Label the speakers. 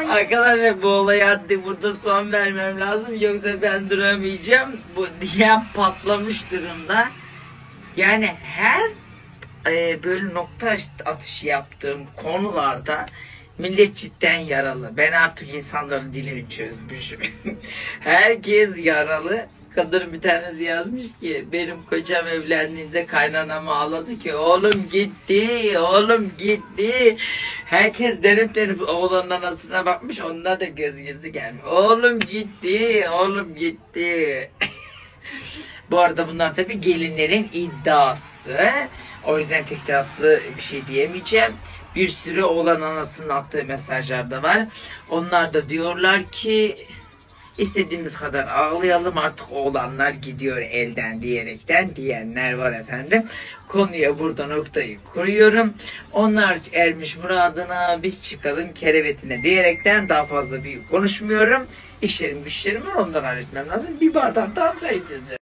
Speaker 1: Arkadaşlar bu olaya artık burada son vermem lazım. Yoksa ben duramayacağım. Bu diyen patlamış durumda. Yani her böyle nokta atışı yaptığım konularda millet cidden yaralı. Ben artık insanların dilini çözmüşüm. Herkes yaralı. Kadın bir tanesi yazmış ki benim kocam evlendiğinde kaynanamı ağladı ki oğlum gitti, oğlum gitti. Herkes dönüp oğlanın anasına bakmış, onlar da göz gelmiş. Oğlum gitti, oğlum gitti. Bu arada bunlar tabii gelinlerin iddiası. O yüzden tek taraflı bir şey diyemeyeceğim. Bir sürü oğlan anasının attığı mesajlar da var. Onlar da diyorlar ki İstediğimiz kadar ağlayalım artık oğlanlar gidiyor elden diyenler var efendim. Konuya burada noktayı kuruyorum. Onlar ermiş muradına biz çıkalım kerevetine diyerekten daha fazla büyük konuşmuyorum. İşlerim güçlerim var, ondan halletmem lazım. Bir bardak daha çay içeceğim.